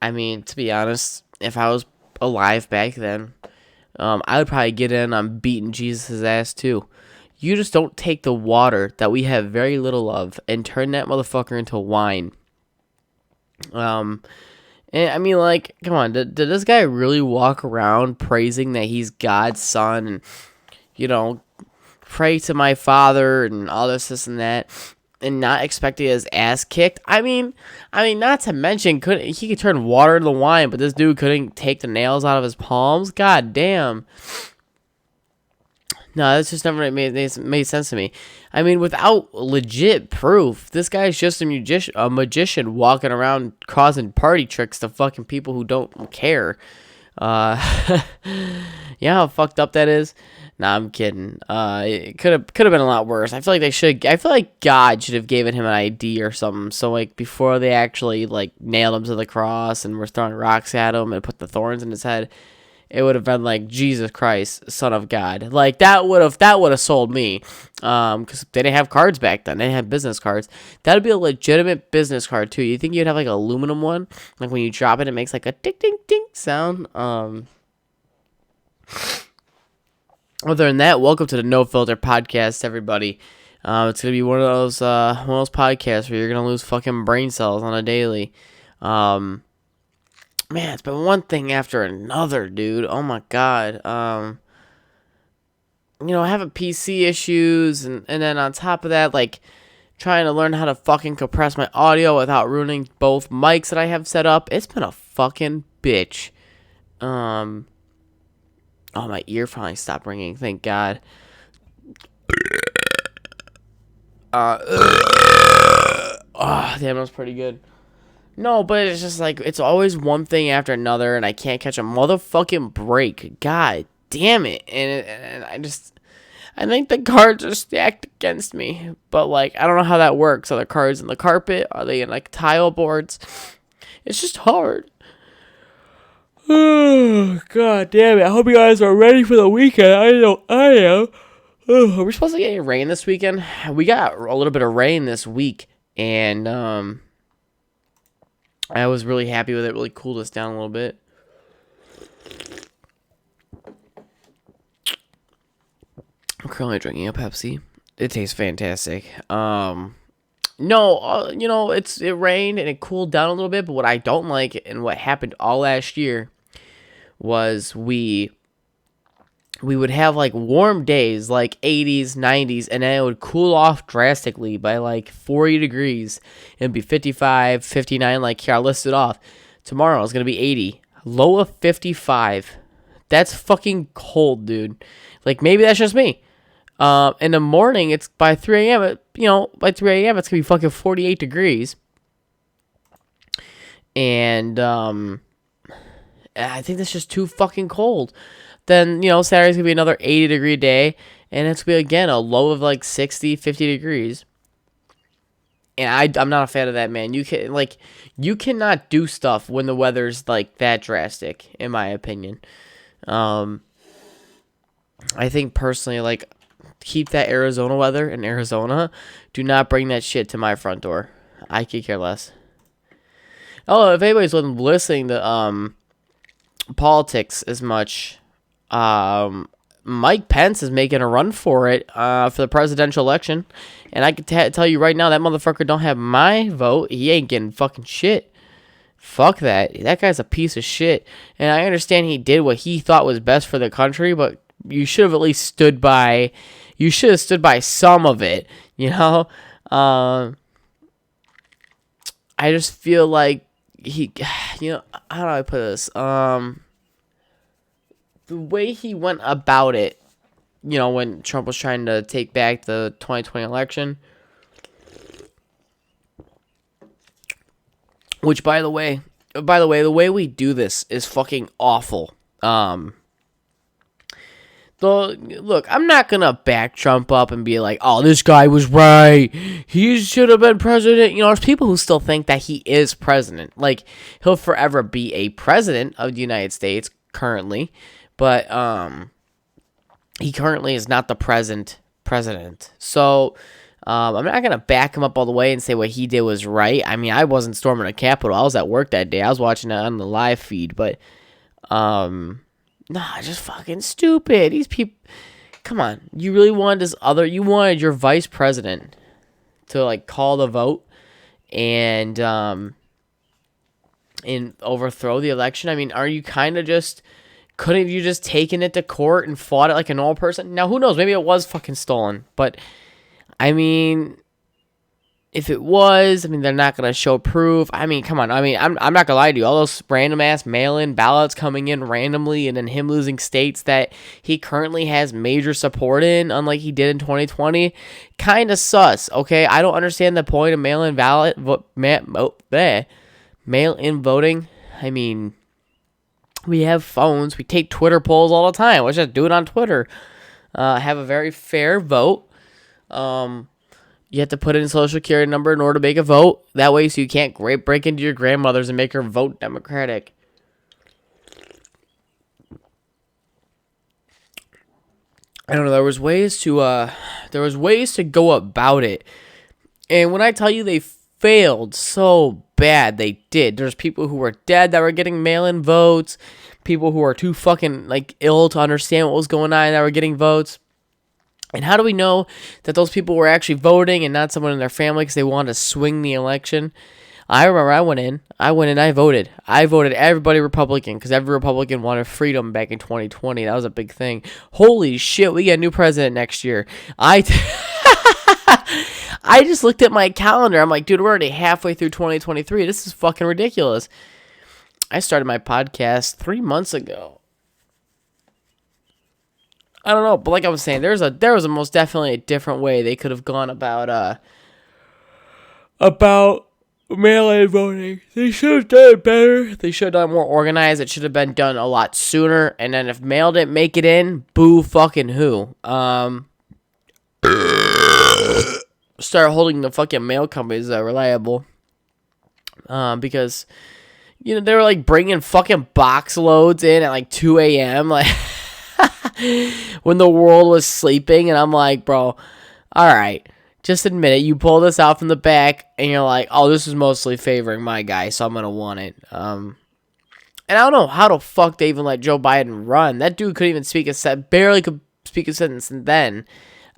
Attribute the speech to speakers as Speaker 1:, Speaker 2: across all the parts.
Speaker 1: I mean, to be honest, if I was alive back then, I would probably get in on beating Jesus' ass too. You just don't take the water that we have very little of and turn that motherfucker into wine. And I mean, like, come on, did this guy really walk around praising that he's God's son and, you know, pray to my father and all this and that, and not expect to get his ass kicked? I mean, not to mention, he could turn water into wine, but this dude couldn't take the nails out of his palms? God damn. No, that's just never made sense to me. I mean, without legit proof, this guy's just a magician walking around causing party tricks to fucking people who don't care. You know how fucked up that is? Nah, I'm kidding. It could have been a lot worse. I feel like God should have given him an ID or something. So like before they actually like nailed him to the cross and were throwing rocks at him and put the thorns in his head, it would have been like, Jesus Christ, Son of God. Like that would have sold me. Because they didn't have cards back then. They didn't have business cards. That would be a legitimate business card too. You think you'd have like an aluminum one? Like when you drop it, it makes like a ding ding ding sound. Other than that, welcome to the No Filter Podcast, everybody. It's gonna be one of those podcasts where you're gonna lose fucking brain cells on a daily. Man, it's been one thing after another, dude. Oh my god. Having PC issues, and then on top of that, like, trying to learn how to fucking compress my audio without ruining both mics that I have set up. It's been a fucking bitch. Oh, my ear finally stopped ringing. Thank God. Oh, damn, that was pretty good. No, but it's just like, it's always one thing after another, and I can't catch a motherfucking break. God damn it. And I think the cards are stacked against me. But, like, I don't know how that works. Are the cards in the carpet? Are they in, like, tile boards? It's just hard. Oh, God damn it. I hope you guys are ready for the weekend. I know I am. Oh, are we supposed to get any rain this weekend? We got a little bit of rain this week, and, I was really happy with it. Really cooled us down a little bit. I'm currently drinking a Pepsi. It tastes fantastic. No, it rained and it cooled down a little bit. But what I don't like, and what happened all last year, was we would have like warm days, like 80s, 90s, and then it would cool off drastically by like 40 degrees. It'd be 55, 59, like here, I listed off. Tomorrow is going to be 80. Low of 55. That's fucking cold, dude. Like, maybe that's just me. In the morning, it's by 3 a.m., by 3 a.m., it's going to be fucking 48 degrees. And, I think that's just too fucking cold. Then, Saturday's going to be another 80-degree day, and it's going to be, again, a low of, like, 60, 50 degrees. And I'm not a fan of that, man. You cannot do stuff when the weather's, like, that drastic, in my opinion. I think, personally, like, keep that Arizona weather in Arizona. Do not bring that shit to my front door. I could care less. Oh, if anybody's listening to, politics as much, Mike Pence is making a run for it for the presidential election, and I can tell you right now, that motherfucker don't have my vote. He ain't getting fucking shit. Fuck that. That guy's a piece of shit, and I understand he did what he thought was best for the country, but you should have at least stood by. You should have stood by some of it, I just feel like he, how do I put this? The way he went about it, when Trump was trying to take back the 2020 election, which, by the way, the way we do this is fucking awful. Look, I'm not gonna back Trump up and be like, oh, this guy was right. He should have been president. There's people who still think that he is president. Like, he'll forever be a president of the United States currently. But he currently is not the present president. So I'm not going to back him up all the way and say what he did was right. I mean, I wasn't storming the Capitol. I was at work that day. I was watching it on the live feed. But, nah, just fucking stupid. These people, come on. You really wanted you wanted your vice president to, like, call the vote and overthrow the election. I mean, are you kind of just... Couldn't you just taken it to court and fought it like a normal person? Now, who knows? Maybe it was fucking stolen. But, I mean, if it was, I mean, they're not going to show proof. I mean, come on. I mean, I'm not going to lie to you. All those random-ass mail-in ballots coming in randomly and then him losing states that he currently has major support in, unlike he did in 2020, kind of sus, okay? I don't understand the point of mail-in ballot, mail-in voting. I mean... We have phones. We take Twitter polls all the time. Let's just do it on Twitter. Have a very fair vote. You have to put in a social security number in order to make a vote. That way so you can't break into your grandmother's and make her vote Democratic. I don't know. There was ways to go about it. And when I tell you they failed so bad, they did. There's people who were dead that were getting mail-in votes. People who are too fucking, like, ill to understand what was going on that were getting votes. And how do we know that those people were actually voting and not someone in their family because they wanted to swing the election? I remember I went in, I voted. I voted everybody Republican because every Republican wanted freedom back in 2020. That was a big thing. Holy shit, we get a new president next year. I just looked at my calendar. I'm like, dude, we're already halfway through 2023. This is fucking ridiculous. I started my podcast 3 months ago. I don't know, but like I was saying, there was a most definitely a different way they could have gone about mail-in voting. They should have done it better. They should have done it more organized. It should have been done a lot sooner. And then if mail didn't make it in, boo fucking who. Start holding the fucking mail companies reliable. Because, you know, they were like bringing fucking box loads in at like 2 a.m. like when the world was sleeping. And I'm like, bro, all right, just admit it. You pull this out from the back and you're like, oh, this is mostly favoring my guy, so I'm going to want it. And I don't know how the fuck they even let Joe Biden run. That dude couldn't even speak a sentence, barely could speak a sentence. And then,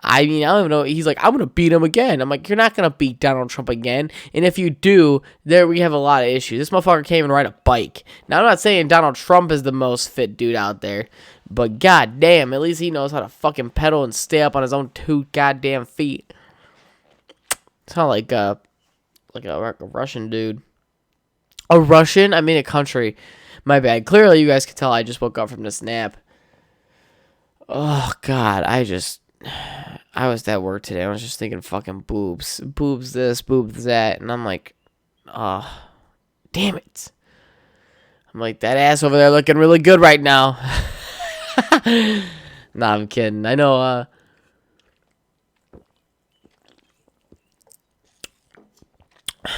Speaker 1: I mean, I don't even know. He's like, I'm going to beat him again. I'm like, you're not going to beat Donald Trump again. And if you do, there we have a lot of issues. This motherfucker can't even ride a bike. Now, I'm not saying Donald Trump is the most fit dude out there. But goddamn, at least he knows how to fucking pedal and stay up on his own 2 goddamn feet. It's not like a Russian dude. A Russian? I mean a country. My bad. Clearly, you guys can tell I just woke up from this nap. Oh, God. I was at work today. I was just thinking fucking boobs. Boobs this, boobs that. And I'm like, oh, damn it. I'm like, that ass over there looking really good right now. Nah, I'm kidding. I know,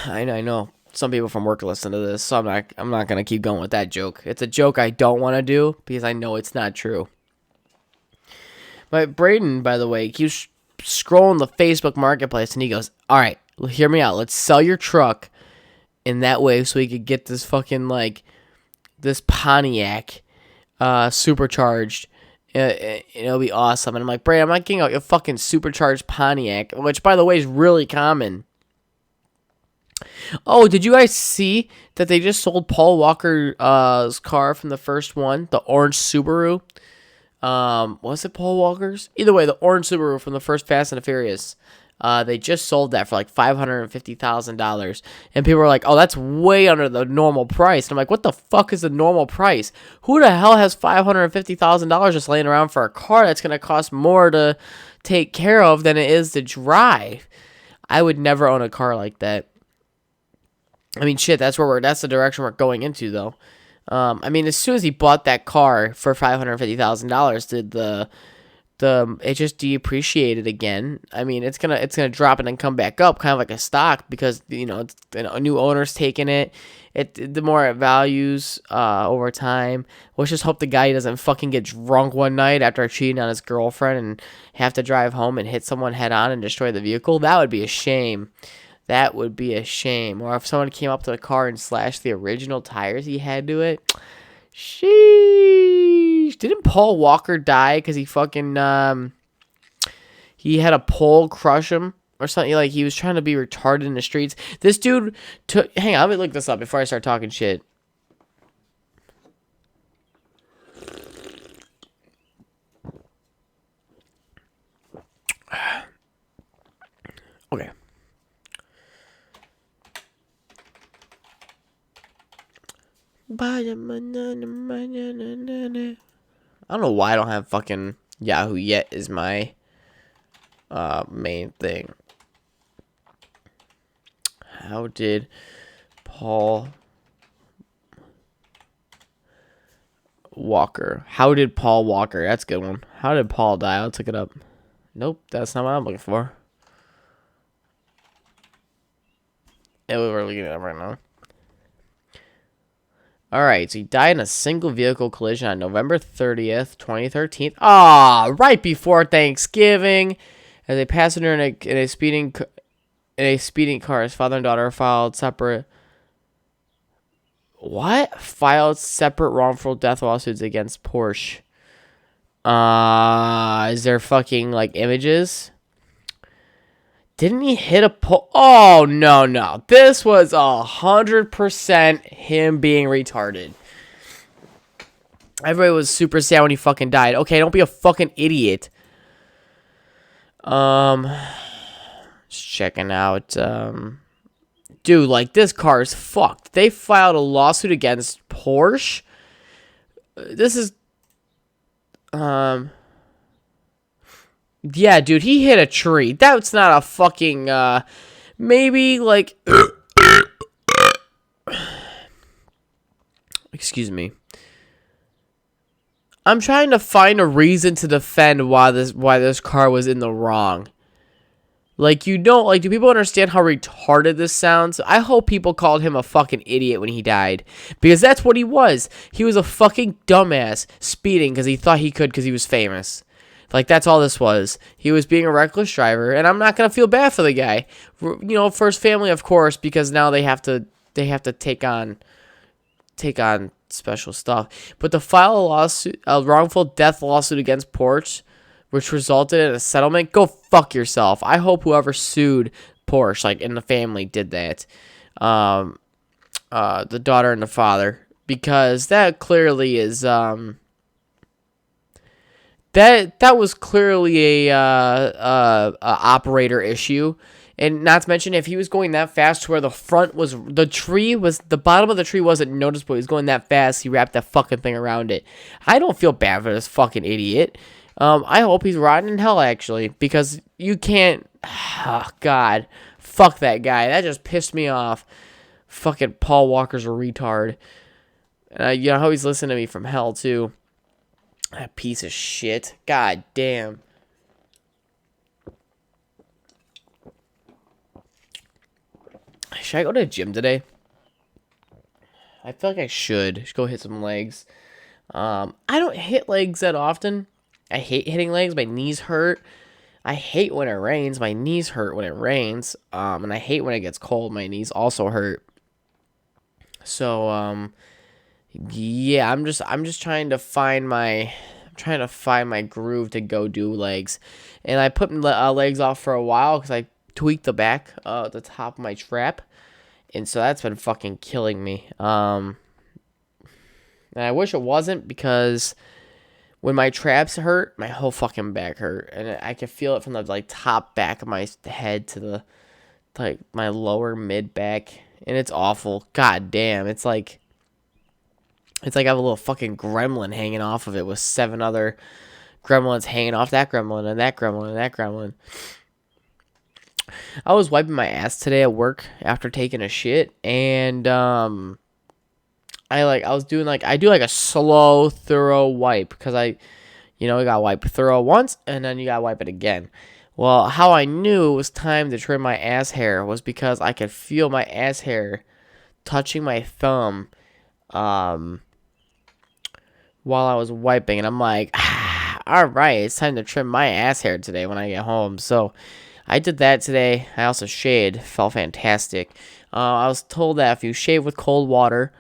Speaker 1: I know some people from work listen to this, so I'm not gonna keep going with that joke. It's a joke I don't want to do because I know it's not true. But Braden, by the way, keeps scrolling the Facebook Marketplace, and he goes, all right, hear me out. Let's sell your truck in that way so we could get this fucking, like, this Pontiac supercharged. It'll be awesome. And I'm like, Braden, I'm not getting a fucking supercharged Pontiac, which, by the way, is really common. Oh, did you guys see that they just sold Paul Walker's car from the first one, the orange Subaru? Was it Paul Walker's? Either way, the orange Subaru from the first Fast and the Furious. They just sold that for like $550,000. And people were like, oh, that's way under the normal price. And I'm like, what the fuck is the normal price? Who the hell has $550,000 just laying around for a car that's going to cost more to take care of than it is to drive? I would never own a car like that. I mean, shit, that's the direction we're going into, though. I mean, as soon as he bought that car for $550,000, did it just depreciated again. I mean, it's gonna drop and then come back up, kind of like a stock, because it's, a new owner's taking it. The more it values over time. Let's just hope the guy doesn't fucking get drunk one night after cheating on his girlfriend and have to drive home and hit someone head on and destroy the vehicle. That would be a shame. That would be a shame. Or if someone came up to the car and slashed the original tires he had to it. Sheesh. Didn't Paul Walker die because he fucking he had a pole crush him or something? Like, he was trying to be retarded in the streets. This dude took... Hang on, let me look this up before I start talking shit. Okay. I don't know why I don't have fucking Yahoo yet is my main thing. How did Paul Walker? That's a good one. How did Paul die? Let's look it up. Nope, that's not what I'm looking for. We're looking at it right now. Alright, so he died in a single vehicle collision on November 30th, 2013. Right before Thanksgiving. As a passenger in a speeding car, his father and daughter filed separate wrongful death lawsuits against Porsche. Is there fucking, like, images? Didn't he hit a pole? Oh, no. This was 100% him being retarded. Everybody was super sad when he fucking died. Okay, don't be a fucking idiot. Just checking out. Dude, like, this car is fucked. They filed a lawsuit against Porsche. This is... Yeah, dude, he hit a tree. That's not a fucking, maybe, like... Excuse me. I'm trying to find a reason to defend why this car was in the wrong. Like, do people understand how retarded this sounds? I hope people called him a fucking idiot when he died. Because that's what he was. He was a fucking dumbass speeding because he thought he could because he was famous. Like, that's all this was. He was being a reckless driver, and I'm not going to feel bad for the guy. For his family, of course, because now they have to take on special stuff. But to file a wrongful death lawsuit against Porsche, which resulted in a settlement, go fuck yourself. I hope whoever sued Porsche, like, in the family did that. The daughter and the father. Because that clearly is, That was clearly a operator issue, and not to mention if he was going that fast to where the bottom of the tree wasn't noticeable. He was going that fast. He wrapped that fucking thing around it. I don't feel bad for this fucking idiot. I hope he's rotting in hell actually, because you can't. Oh, God, fuck that guy. That just pissed me off. Fucking Paul Walker's a retard. You know how he's listening to me from hell too. That piece of shit. God damn. Should I go to the gym today? I feel like I should. Just go hit some legs. I don't hit legs that often. I hate hitting legs. My knees hurt. I hate when it rains. My knees hurt when it rains. And I hate when it gets cold. My knees also hurt. So, yeah, I'm just trying to find my groove to go do legs, and I put legs off for a while because I tweaked the back at the top of my trap, and so that's been fucking killing me. And I wish it wasn't, because when my traps hurt, my whole fucking back hurt, and I can feel it from the like top back of my head to the like my lower mid back, and it's awful. God damn, it's like I have a little fucking gremlin hanging off of it with 7 other gremlins hanging off that gremlin and that gremlin and that gremlin. I was wiping my ass today at work after taking a shit, and I do like a slow, thorough wipe, because I You know, you gotta wipe it thorough once, and then you gotta wipe it again. Well, how I knew it was time to trim my ass hair was because I could feel my ass hair touching my thumb while I was wiping. And I'm like, all right, it's time to trim my ass hair today when I get home. So I did that today. I also shaved. Felt fantastic. I was told that if you shave with cold water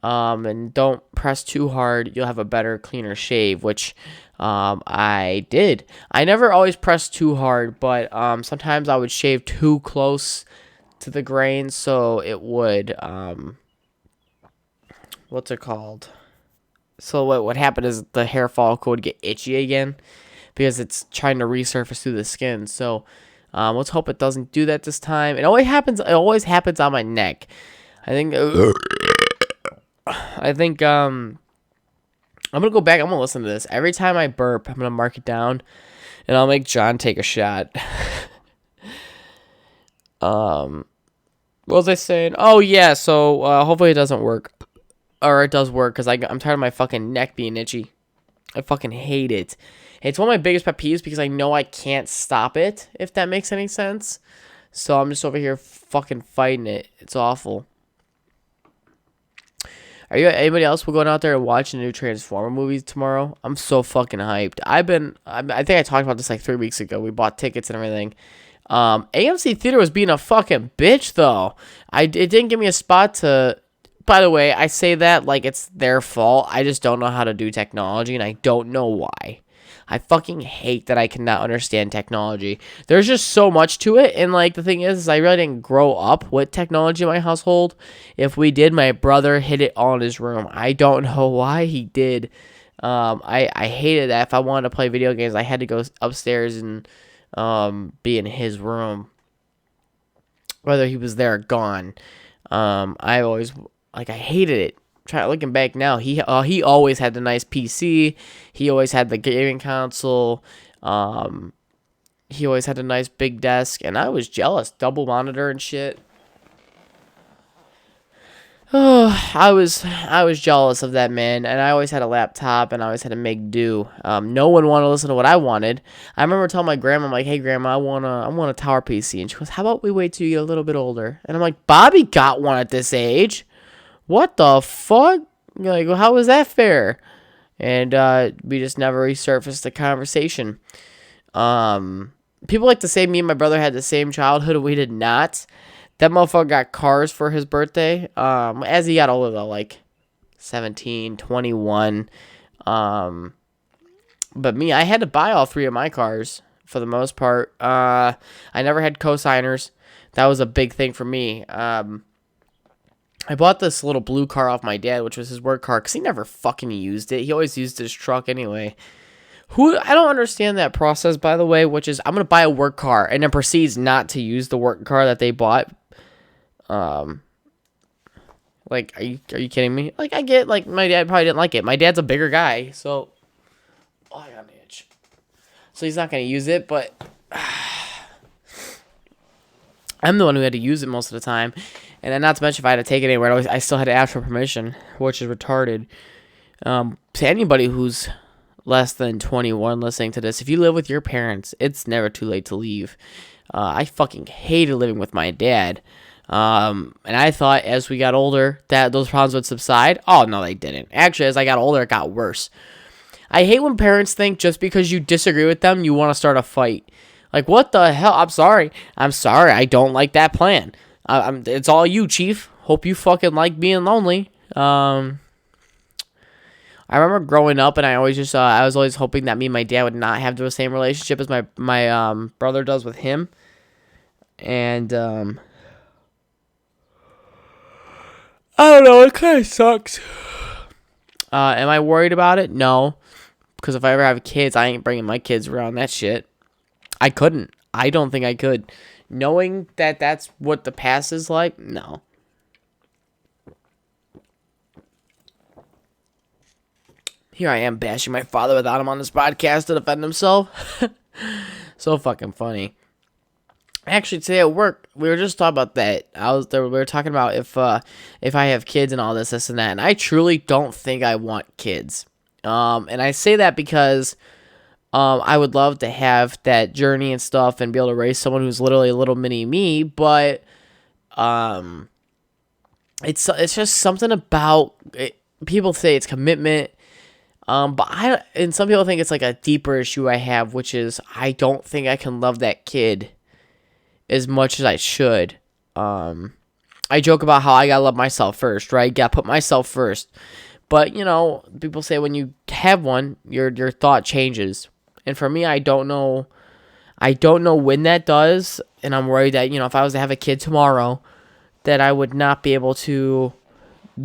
Speaker 1: and don't press too hard, you'll have a better, cleaner shave, which I did. I never always pressed too hard, but sometimes I would shave too close to the grain, so it would, what's it called? So what would happen is the hair follicle would get itchy again because it's trying to resurface through the skin. So let's hope it doesn't do that this time. It always happens. It always happens on my neck. I think. I'm gonna go back. I'm gonna listen to this every time I burp. I'm gonna mark it down, and I'll make John take a shot. What was I saying? Oh yeah. So hopefully it doesn't work, or it does work, because I'm tired of my fucking neck being itchy. I fucking hate it. It's one of my biggest pet peeves because I know I can't stop it, if that makes any sense. So I'm just over here fucking fighting it. It's awful. Are you anybody else? We're going out there and watching the new Transformer movies tomorrow. I'm so fucking hyped. I think I talked about this like 3 weeks ago. We bought tickets and everything. AMC Theater was being a fucking bitch though. It didn't give me a spot to. By the way, I say that like it's their fault. I just don't know how to do technology, and I don't know why. I fucking hate that I cannot understand technology. There's just so much to it, and like the thing is I really didn't grow up with technology in my household. If we did, my brother hid it all in his room. I don't know why he did. I hated that. If I wanted to play video games, I had to go upstairs and be in his room, whether he was there or gone. I always I hated it. Looking back now, he always had the nice PC. He always had the gaming console. He always had a nice big desk, and I was jealous. Double monitor and shit. Oh, I was jealous of that man, and I always had a laptop, and I always had to make do. No one wanted to listen to what I wanted. I remember telling my grandma, I'm like, "Hey, grandma, I want a tower PC," and she goes, "How about we wait till you get a little bit older?" And I'm like, "Bobby got one at this age. What the fuck? Like, well, how is that fair?" And we just never resurfaced the conversation. People like to say me and my brother had the same childhood, and we did not. That motherfucker got cars for his birthday. As he got older, though, like 17, 21. But me, I had to buy all 3 of my cars for the most part. I never had cosigners. That was a big thing for me. I bought this little blue car off my dad, which was his work car, because he never fucking used it. He always used his truck anyway. I don't understand that process, by the way, which is I'm going to buy a work car and then proceeds not to use the work car that they bought. Like, are you kidding me? Like, I get, like, my dad probably didn't like it. My dad's a bigger guy, so. Oh, I got an itch. So he's not going to use it, but. I'm the one who had to use it most of the time. And then not to mention if I had to take it anywhere, I still had to ask for permission, which is retarded. To anybody who's less than 21 listening to this, if you live with your parents, it's never too late to leave. I fucking hated living with my dad. And I thought as we got older that those problems would subside. Oh, no, they didn't. Actually, as I got older, it got worse. I hate when parents think just because you disagree with them, you want to start a fight. Like, what the hell? I'm sorry. I don't like that plan. It's all you, Chief. Hope you fucking like being lonely. I remember growing up, and I was always hoping that me and my dad would not have the same relationship as my brother does with him. And I don't know. It kind of sucks. Am I worried about it? No, because if I ever have kids, I ain't bringing my kids around that shit. I couldn't. I don't think I could. Knowing that that's what the past is like, no. Here I am bashing my father without him on this podcast to defend himself. So fucking funny. Actually, today at work, we were just talking about that. We were talking about if I have kids and all this and that. And I truly don't think I want kids. And I say that because I would love to have that journey and stuff and be able to raise someone who's literally a little mini me, but um, it's just something about it. People say it's commitment, and some people think it's like a deeper issue I have, which is I don't think I can love that kid as much as I should. I joke about how I gotta love myself first, right? Gotta put myself first. But people say when you have one, your thought changes. And for me, I don't know. I don't know when that does, and I'm worried that if I was to have a kid tomorrow, that I would not be able to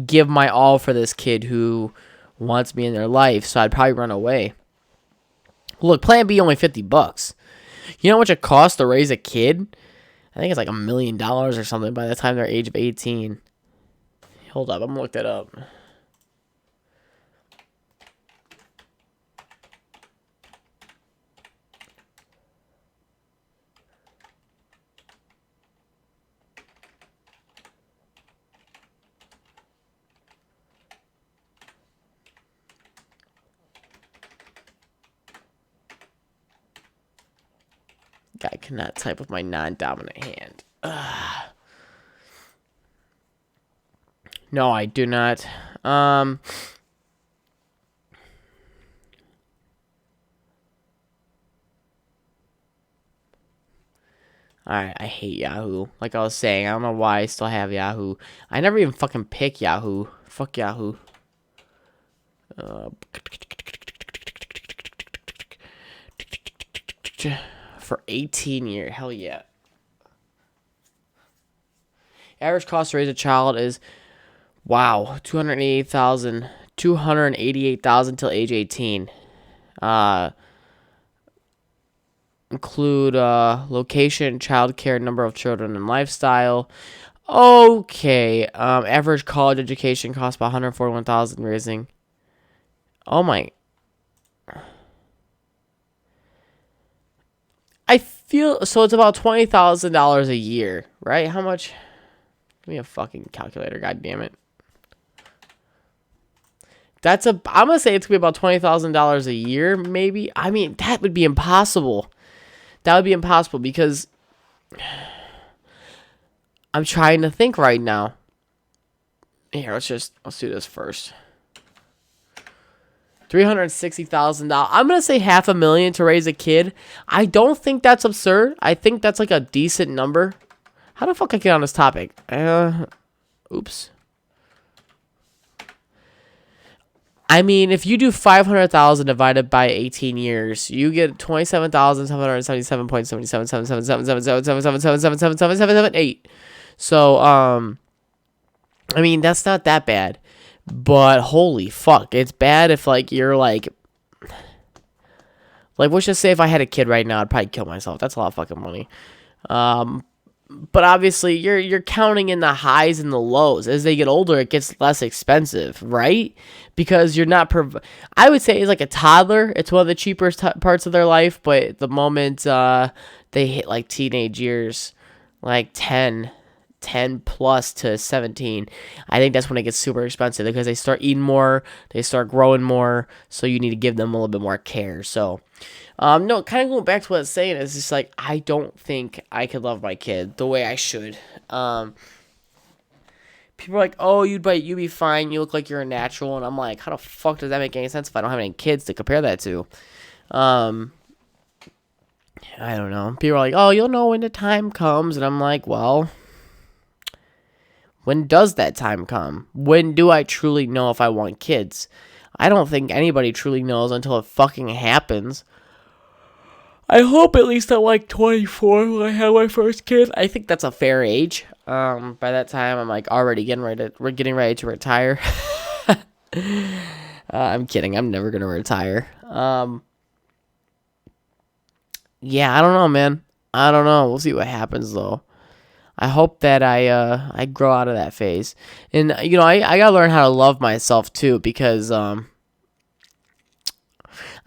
Speaker 1: give my all for this kid who wants me in their life. So I'd probably run away. Look, Plan B only $50. You know how much it costs to raise a kid? I think it's like $1 million or something by the time they're age of 18. Hold up, I'm gonna look that up. I cannot type with my non-dominant hand. Ugh. No, I do not. Alright, I hate Yahoo. Like I was saying, I don't know why I still have Yahoo. I never even fucking pick Yahoo. Fuck Yahoo. For 18 years. Hell yeah. Average cost to raise a child is, wow, $288,000 till age 18. Include location, childcare, number of children, and lifestyle. Okay. Average college education costs about $141,000 raising. Oh my. I feel so. It's about $20,000 a year, right? How much? Give me a fucking calculator. God damn it. I'm gonna say it's gonna be about $20,000 a year, maybe. I mean, that would be impossible. That would be impossible because I'm trying to think right now. Here, let's do this first. $360,000. I'm gonna say $500,000 to raise a kid. I don't think that's absurd. I think that's like a decent number. How the fuck I get on this topic? Oops. I mean, if you do 500,000 divided by 18 years, you get 27,777.77777777777778. So, I mean, that's not that bad. But holy fuck, it's bad if you're like let's just say if I had a kid right now, I'd probably kill myself. That's a lot of fucking money. But obviously you're counting in the highs and the lows. As they get older, it gets less expensive, right? Because you're not I would say it's like a toddler. It's one of the cheaper parts of their life, but the moment they hit like teenage years, like 10 plus to 17, I think that's when it gets super expensive because they start eating more, they start growing more, so you need to give them a little bit more care. So no, kind of going back to what I was saying, is just like I don't think I could love my kid the way I should. People are like, oh, you'd be fine, you look like you're a natural, and I'm like, how the fuck does that make any sense if I don't have any kids to compare that to? I don't know. People are like, oh, you'll know when the time comes, and I'm like, well, when does that time come? When do I truly know if I want kids? I don't think anybody truly knows until it fucking happens. I hope at least at like 24 when I have my first kid. I think that's a fair age. By that time, I'm like already getting ready to retire. I'm kidding. I'm never gonna retire. Yeah, I don't know, man. I don't know. We'll see what happens though. I hope that I grow out of that phase, and I gotta learn how to love myself too, because I'm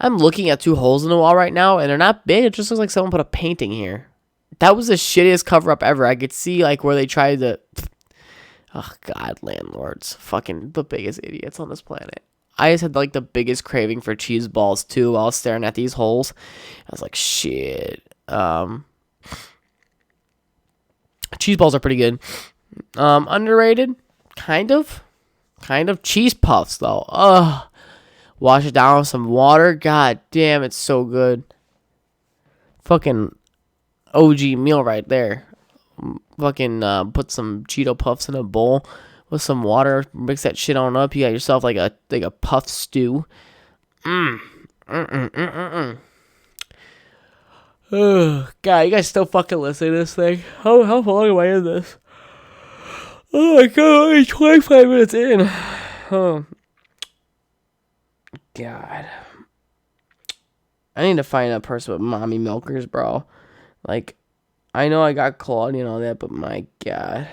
Speaker 1: looking at two holes in the wall right now, and they're not big. It just looks like someone put a painting here. That was the shittiest cover up ever. I could see like where they tried to. Oh God, landlords, fucking the biggest idiots on this planet. I just had like the biggest craving for cheese balls too while staring at these holes. I was like, shit. Cheese balls are pretty good. Underrated, kind of. Cheese puffs though. Ugh. Wash it down with some water. God damn, it's so good. Fucking OG meal right there. Fucking put some Cheeto puffs in a bowl with some water. Mix that shit on up. You got yourself like a puff stew. Ugh, God, you guys still fucking listening to this thing? How long am I in this? Oh my God, only 25 minutes in. Oh. God. I need to find a person with mommy milkers, bro. Like, I know I got Claudia and all that, but my God.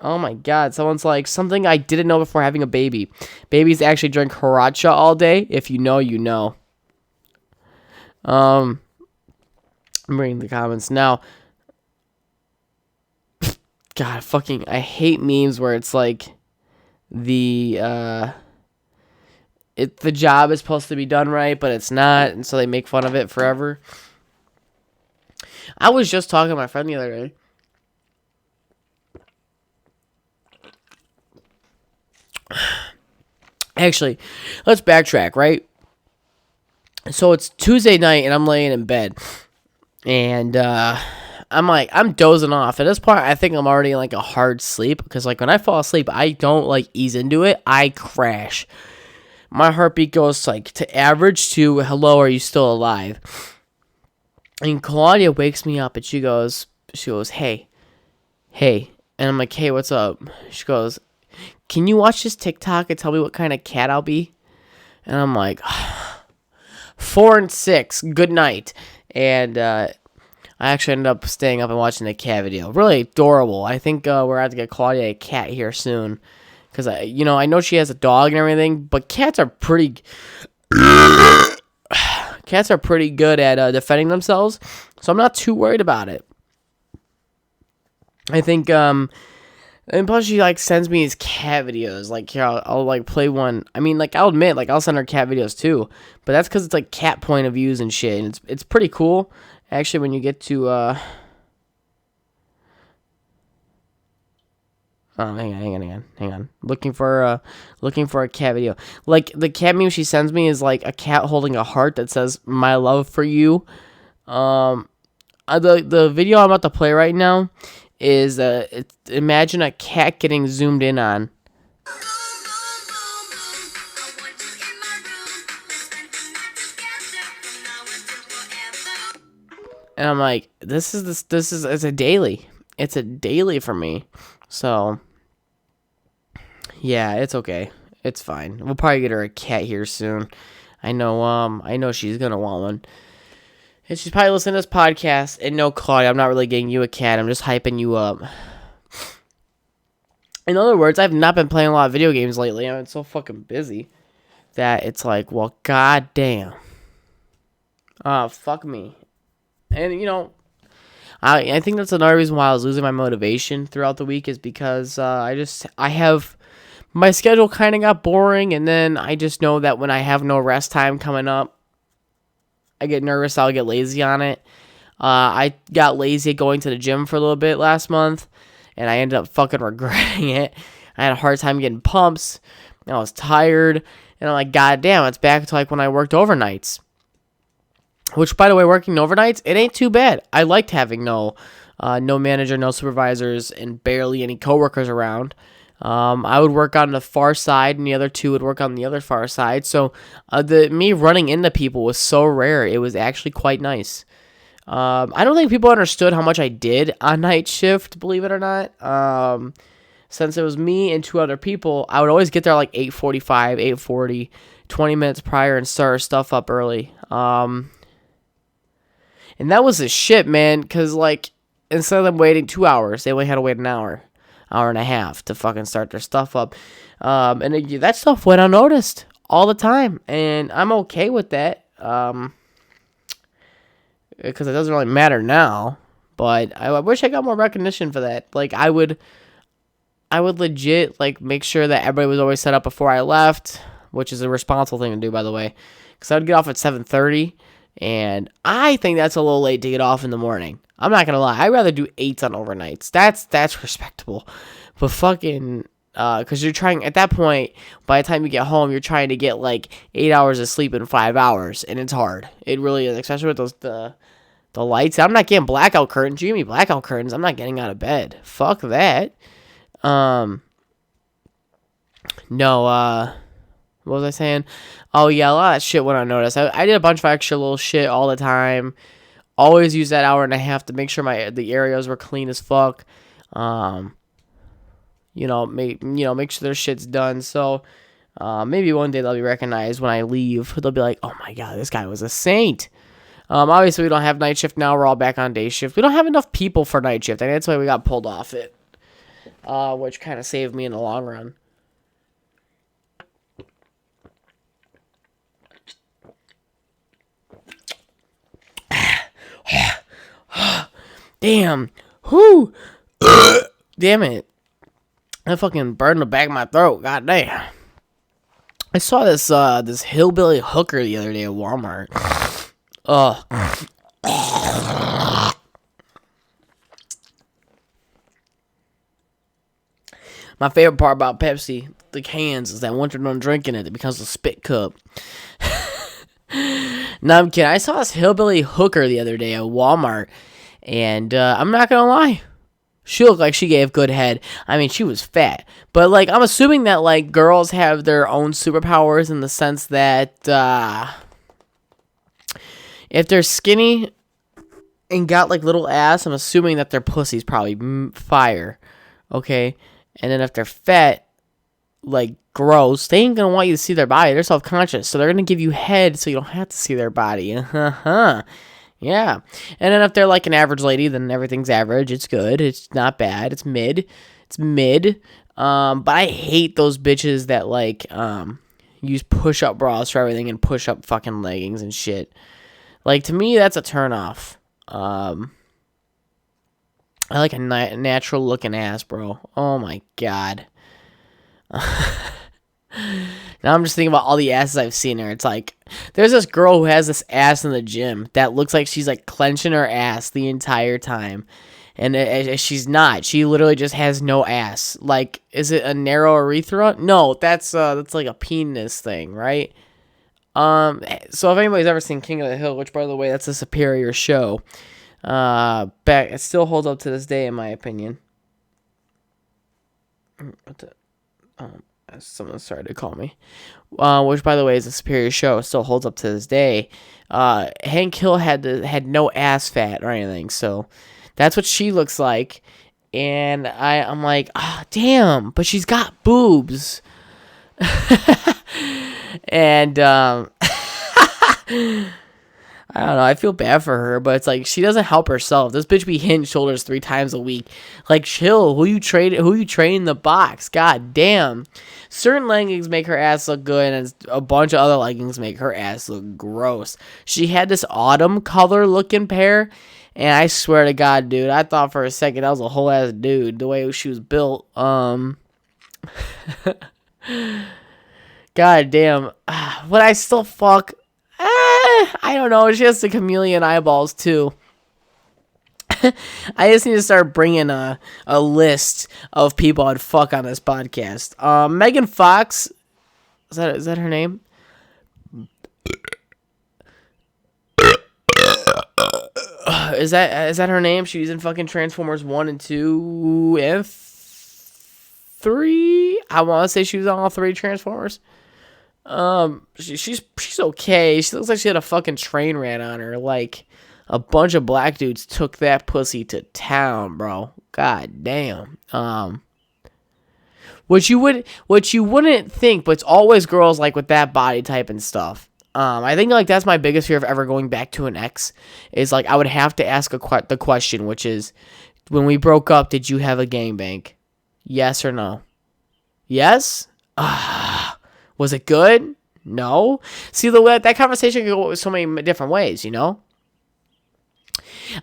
Speaker 1: Oh my God, someone's like, something I didn't know before having a baby. Babies actually drink Haracha all day. If you know, you know. I'm reading the comments now. God, fucking, I hate memes where it's like the job is supposed to be done right, but it's not, and so they make fun of it forever. I was just talking to my friend the other day. Actually, let's backtrack, right? So it's Tuesday night, and I'm laying in bed, and I'm dozing off. At this point, I think I'm already in like a hard sleep, because like when I fall asleep, I don't like ease into it. I crash. My heartbeat goes like to average to hello, are you still alive? And Claudia wakes me up, and she goes, hey, and I'm like, hey, what's up? She goes, can you watch this TikTok and tell me what kind of cat I'll be? And I'm like, 4 and 6, good night. And I actually ended up staying up and watching the cat video. Really adorable. I think we're going to have to get Claudia a cat here soon. Because, I know she has a dog and everything, but cats are pretty good at defending themselves. So I'm not too worried about it. I think, and plus she, like, sends me these cat videos. Like, here, I'll like, play one. I mean, like, I'll admit, like, I'll send her cat videos, too. But that's because it's, like, cat point of views and shit. And it's pretty cool, actually, when you get to, oh, hang on. Looking for a cat video. Like, the cat meme she sends me is, like, a cat holding a heart that says, my love for you. The video I'm about to play right now is imagine a cat getting zoomed in on. And I'm like, this is it's a daily. It's a daily for me. So yeah, it's okay. It's fine. We'll probably get her a cat here soon. I know she's gonna want one. And she's probably listening to this podcast. And no, Claudia, I'm not really getting you a cat. I'm just hyping you up. In other words, I've not been playing a lot of video games lately. I've been so fucking busy that it's like, well, goddamn. Fuck me. And, I think that's another reason why I was losing my motivation throughout the week is because I have my schedule kind of got boring. And then I just know that when I have no rest time coming up, I get nervous. I'll get lazy on it. I got lazy at going to the gym for a little bit last month, and I ended up fucking regretting it. I had a hard time getting pumps. I was tired, and I'm like, God damn, it's back to like when I worked overnights. Which, by the way, working overnights, it ain't too bad. I liked having no manager, no supervisors, and barely any coworkers around. I would work on the far side, and the other two would work on the other far side. So, me running into people was so rare. It was actually quite nice. I don't think people understood how much I did on night shift, believe it or not. Since it was me and 2 other people, I would always get there like 8:45, 8:40, 20 minutes prior and start our stuff up early. And that was a shit, man, because, like, instead of them waiting 2 hours, they only had to wait an hour and a half to fucking start their stuff up. That stuff went unnoticed all the time, and I'm okay with that, because it doesn't really matter now, but I wish I got more recognition for that. Like, I I would legit like make sure that everybody was always set up before I left, which is a responsible thing to do, by the way, because I would get off at 7:30, and I think that's a little late to get off in the morning. I'm not gonna lie, I'd rather do 8s on overnights. That's respectable, but fucking. Because you're trying, at that point, by the time you get home, you're trying to get like 8 hours of sleep in 5 hours, and it's hard. It really is, especially with the lights. I'm not getting blackout curtains. You give me blackout curtains, I'm not getting out of bed. Fuck that. No, what was I saying? Oh yeah, a lot of shit went unnoticed. I did a bunch of extra little shit all the time. Always use that hour and a half to make sure the areas were clean as fuck. Make sure their shit's done. So, maybe one day they'll be recognized when I leave. They'll be like, oh my god, this guy was a saint. Obviously we don't have night shift now. We're all back on day shift. We don't have enough people for night shift, and that's why we got pulled off it. Which kind of saved me in the long run. Damn. Whoo. Damn it. I fucking burned the back of my throat. God damn. I saw this hillbilly hooker the other day at Walmart. My favorite part about Pepsi, the cans, is that once you're done drinking it, it becomes a spit cup. No, I'm kidding. I saw this hillbilly hooker the other day at Walmart, and I'm not gonna lie. She looked like she gave good head. I mean, she was fat. But, like, I'm assuming that, like, girls have their own superpowers in the sense that if they're skinny and got, like, little ass, I'm assuming that their pussy's probably fire. Okay? And then if they're fat, like, gross, they ain't gonna want you to see their body. They're self-conscious. So they're gonna give you head so you don't have to see their body. Yeah. And then if they're like an average lady, then everything's average. It's good. It's not bad. It's mid. But I hate those bitches that like use push-up bras for everything and push-up fucking leggings and shit. Like, to me, that's a turn-off. I like a natural looking ass, bro. Oh my god. Now I'm just thinking about all the asses I've seen her. It's like, there's this girl who has this ass in the gym that looks like she's like clenching her ass the entire time. And she's not. She literally just has no ass. Like, is it a narrow urethra? No, that's like a penis thing, right? So if anybody's ever seen King of the Hill, which by the way, that's a superior show, it still holds up to this day in my opinion. Someone started to call me, which by the way is a superior show. It still holds up to this day. Hank Hill had no ass fat or anything, so that's what she looks like. And I'm like, damn, but she's got boobs. And I don't know. I feel bad for her, but it's like she doesn't help herself. This bitch be hitting shoulders 3 times a week. Like, chill. Who you trade in the box? God damn. Certain leggings make her ass look good, and a bunch of other leggings make her ass look gross. She had this autumn color looking pair, and I swear to God, dude, I thought for a second that was a whole ass dude. The way she was built. God damn. Would I still fuck? I don't know. She has the chameleon eyeballs too. I just need to start bringing a list of people I'd fuck on this podcast. Megan Fox, is that her name? Is that her name? She's in fucking Transformers 1 and 2 and 3. I want to say she was on all 3 Transformers. She's okay. She looks like she had a fucking train ran on her. Like, a bunch of black dudes took that pussy to town, bro. God damn. What you wouldn't think, but it's always girls like with that body type and stuff. I think like that's my biggest fear of ever going back to an ex is like I would have to ask the question, which is, when we broke up, did you have a gangbang? Yes or no? Yes? Was it good? No. See, that conversation can go so many different ways, you know?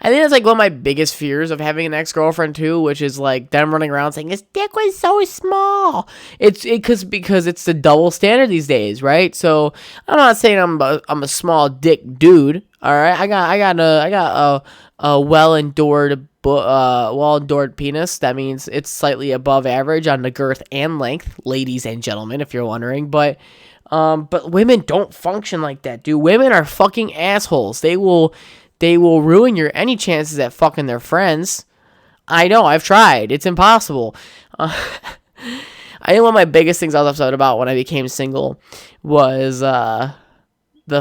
Speaker 1: I think that's like one of my biggest fears of having an ex-girlfriend too, which is like them running around saying his dick was so small. Because it's the double standard these days, right? So I'm not saying I'm a small dick dude. All right, I got a well-endured penis. That means it's slightly above average on the girth and length, ladies and gentlemen, if you're wondering. But women don't function like that, dude. Women are fucking assholes. They will ruin your any chances at fucking their friends. I know, I've tried. It's impossible. I think one of my biggest things I was upset about when I became single was the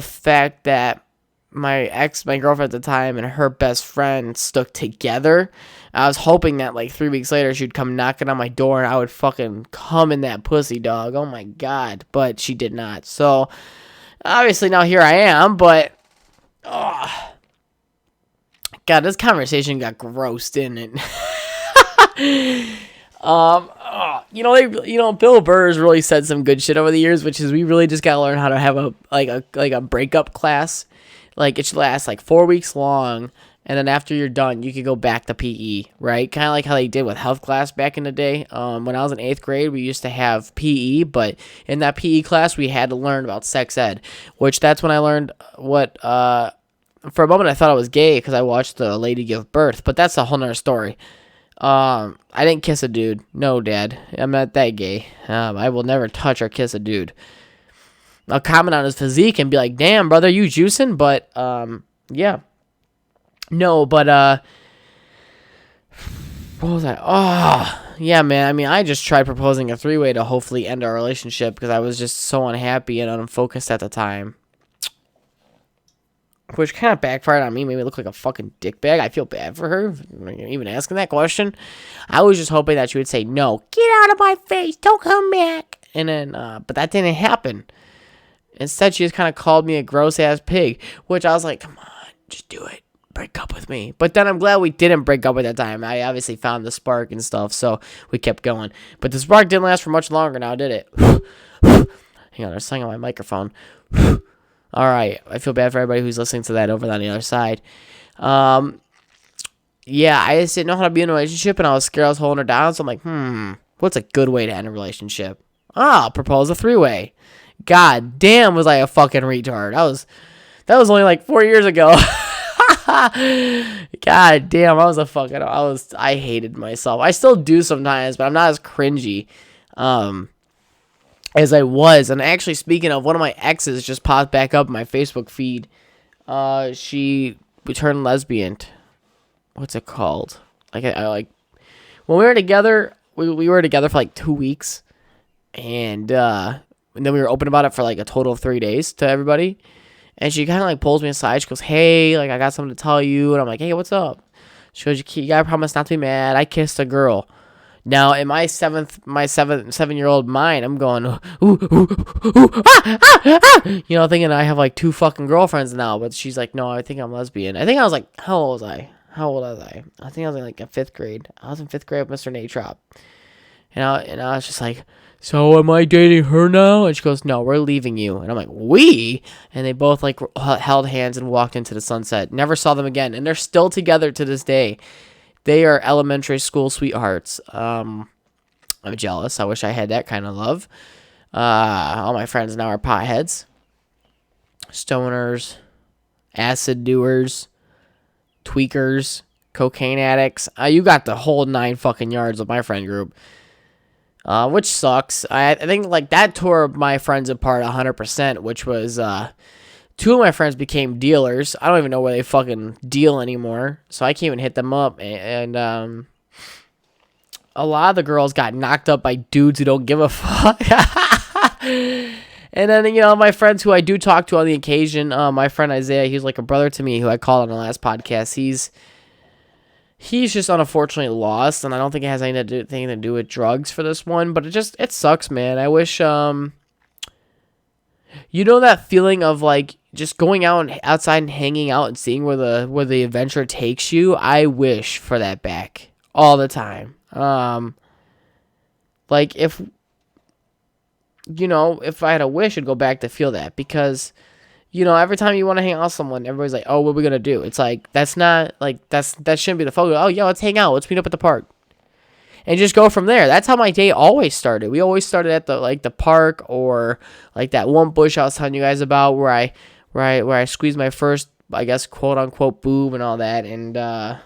Speaker 1: fact that my girlfriend at the time, and her best friend stuck together. I was hoping that like 3 weeks later she'd come knocking on my door and I would fucking come in that pussy, dog. Oh my god. But she did not. So obviously now here I am, but God, this conversation got gross, didn't it? Bill Burr's really said some good shit over the years, which is we really just gotta learn how to have a breakup class. Like, it should last like 4 weeks long, and then after you're done, you can go back to PE, right? Kind of like how they did with health class back in the day. When I was in 8th grade, we used to have PE, but in that PE class, we had to learn about sex ed, which that's when I learned what, for a moment I thought I was gay because I watched a lady give birth, but that's a whole nother story. I didn't kiss a dude. No, Dad. I'm not that gay. I will never touch or kiss a dude. I'll comment on his physique and be like, damn, brother, you juicing? But, yeah. No, but, what was I? Oh, yeah, man. I mean, I just tried proposing a 3-way to hopefully end our relationship because I was just so unhappy and unfocused at the time. Which kind of backfired on me, made me look like a fucking dickbag. I feel bad for her, even asking that question. I was just hoping that she would say, no, get out of my face, don't come back. And then, but that didn't happen. Instead, she just kind of called me a gross-ass pig, which I was like, come on, just do it. Break up with me. But then I'm glad we didn't break up at that time. I obviously found the spark and stuff, so we kept going. But the spark didn't last for much longer now, did it? Hang on, there's something on my microphone. All right, I feel bad for everybody who's listening to that over on the other side. Yeah, I just didn't know how to be in a relationship, and I was scared I was holding her down, so I'm like, what's a good way to end a relationship? Propose a 3-way. God damn, was I a fucking retard. That was only like 4 years ago. God damn, I hated myself. I still do sometimes, but I'm not as cringy. As I was. And actually, speaking of, one of my exes just popped back up in my Facebook feed. She turned lesbian. What's it called? Like, I when we were together, we were together for like 2 weeks. And then we were open about it for like a total of 3 days to everybody. And she kind of like pulls me aside. She goes, hey, like, I got something to tell you. And I'm like, hey, what's up? She goes, you gotta promise not to be mad. I kissed a girl. Now, in my 7-year-old mind, I'm going, thinking I have like 2 fucking girlfriends now. But she's like, no, I think I'm lesbian. I think I was like, how old was I? I think I was in like in 5th grade. I was in 5th grade with Mr. Natrop. And I was just like, so am I dating her now? And she goes, no, we're leaving you. And I'm like, we? And they both like held hands and walked into the sunset. Never saw them again. And they're still together to this day. They are elementary school sweethearts. I'm jealous. I wish I had that kind of love. All my friends now are potheads, stoners, acid doers, tweakers, cocaine addicts. You got the whole 9 fucking yards of my friend group, which sucks. I think like that tore my friends apart 100%, which was 2 of my friends became dealers. I don't even know where they fucking deal anymore, so I can't even hit them up. And a lot of the girls got knocked up by dudes who don't give a fuck. And then, my friends who I do talk to on the occasion, my friend Isaiah, he's like a brother to me, who I called on the last podcast. He's just unfortunately lost, and I don't think it has anything to do with drugs for this one, but it sucks, man. I wish, that feeling of like just going outside and hanging out and seeing where the adventure takes you. I wish for that back all the time. Like if I had a wish, I'd go back to feel that, because Every time you want to hang out with someone, everybody's like, oh, what are we going to do? It's like, that shouldn't be the focus. Oh, yeah, let's hang out. Let's meet up at the park. And just go from there. That's how my day always started. We always started at the park, or like that one bush I was telling you guys about where I squeezed my first, I guess, quote unquote boob and all that. And I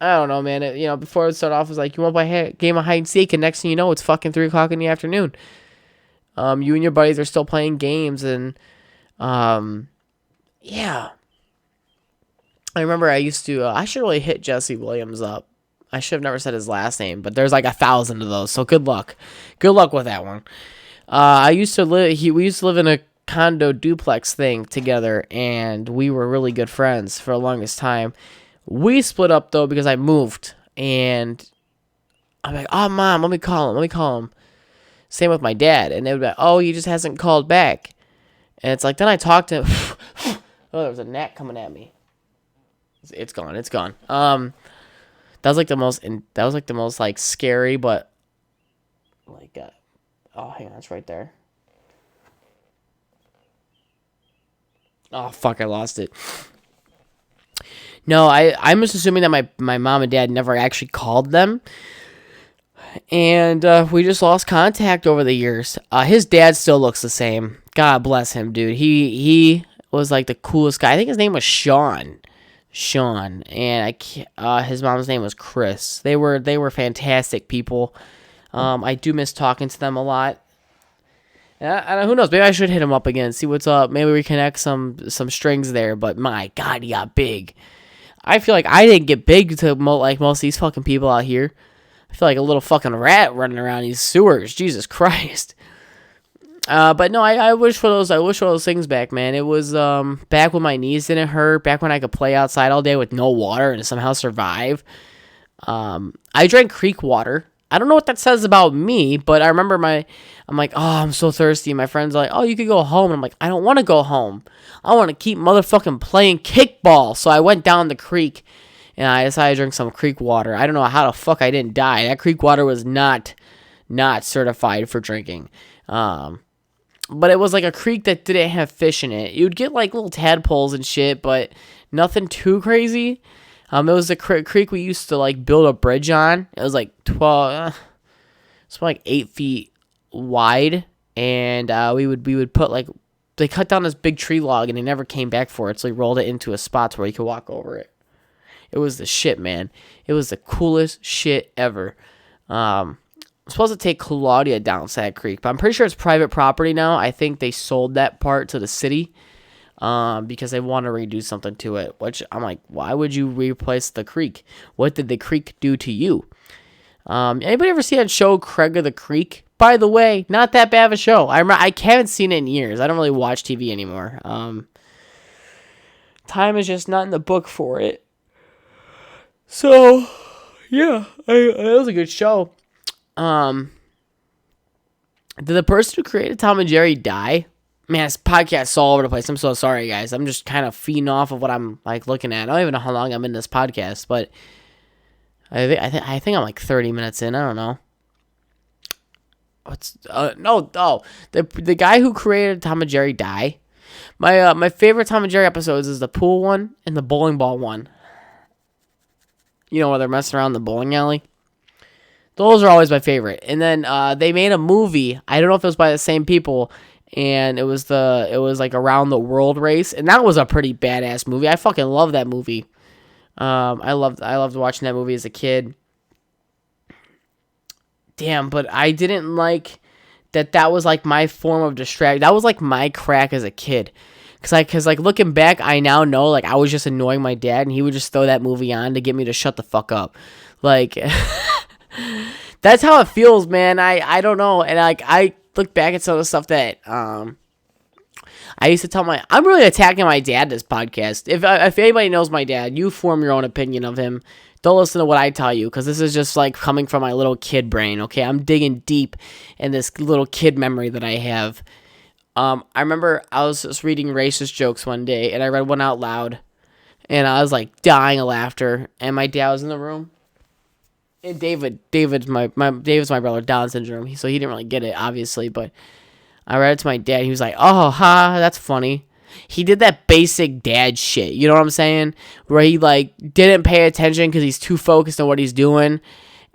Speaker 1: don't know, man. Before it started off, it was like, you want to play a game of hide and seek, and next thing you know, it's fucking 3:00 in the afternoon. You and your buddies are still playing games, and yeah. I remember I used to. I should really hit Jesse Williams up. I should have never said his last name, but there's like 1,000 of those, so good luck. Good luck with that one. We used to live in a condo duplex thing together, and we were really good friends for the longest time. We split up though because I moved, and I'm like, oh, Mom, let me call him. Same with my dad, and they would be like, oh, he just hasn't called back. And it's like, then I talked to him. Oh, there was a gnat coming at me. It's gone. That was like the most like scary, but like, oh, hang on, it's right there. Oh, fuck, I lost it. No, I'm just assuming that my mom and dad never actually called them. And we just lost contact over the years. His dad still looks the same. God bless him, dude. He was like the coolest guy. I think his name was Sean, and his mom's name was Chris. They were fantastic people. I do miss talking to them a lot. And who knows? Maybe I should hit him up again, see what's up. Maybe we connect some strings there. But my God, he got big. I feel like I didn't get big to like most of these fucking people out here. I feel like a little fucking rat running around these sewers. Jesus Christ. But no, I wish for those things back, man. It was back when my knees didn't hurt, back when I could play outside all day with no water and somehow survive. I drank creek water. I don't know what that says about me, but I remember I'm like, oh, I'm so thirsty. My friends are like, oh, you could go home. And I'm like, I don't want to go home. I want to keep motherfucking playing kickball. So I went down the creek, and I decided to drink some creek water. I don't know how the fuck I didn't die. That creek water was not certified for drinking. But it was like a creek that didn't have fish in it. You'd get like little tadpoles and shit, but nothing too crazy. It was a creek we used to like build a bridge on. It was like 8 feet wide, and we would put like, they cut down this big tree log and they never came back for it, so they rolled it into a spot where you could walk over it. It was the shit, man. It was the coolest shit ever. I'm supposed to take Claudia down Sad Creek, but I'm pretty sure it's private property now. I think they sold that part to the city because they want to redo something to it, which I'm like, why would you replace the creek? What did the creek do to you? Anybody ever see that show Craig of the Creek? By the way, not that bad of a show. I haven't seen it in years. I don't really watch TV anymore. Time is just not in the book for it. So, yeah, it was a good show. Did the person who created Tom and Jerry die? Man, this podcast's all over the place. I'm so sorry, guys. I'm just kind of feeding off of what I'm like looking at. I don't even know how long I'm in this podcast, but I think I'm like 30 minutes in. I don't know. The guy who created Tom and Jerry die. My favorite Tom and Jerry episodes is the pool one and the bowling ball one. You know, where they're messing around in the bowling alley. Those are always my favorite. And then they made a movie. I don't know if it was by the same people, and it was like Around the World race, and that was a pretty badass movie. I fucking love that movie. I loved watching that movie as a kid. Damn, but I didn't like that was like my form of distraction. That was like my crack as a kid. Cause like looking back, I now know like I was just annoying my dad, and he would just throw that movie on to get me to shut the fuck up. Like that's how it feels, man. I don't know. And like I look back at some of the stuff that I used to tell I'm really attacking my dad this podcast. If anybody knows my dad, you form your own opinion of him. Don't listen to what I tell you, because this is just like coming from my little kid brain, okay? I'm digging deep in this little kid memory that I have. I remember I was just reading racist jokes one day, and I read one out loud, and I was like dying of laughter, and my dad was in the room. And David's my brother, Down syndrome, so he didn't really get it, obviously, but I read it to my dad. He was like, oh, ha, that's funny. he did that basic dad shit. You know what I'm saying? Where he like didn't pay attention because he's too focused on what he's doing.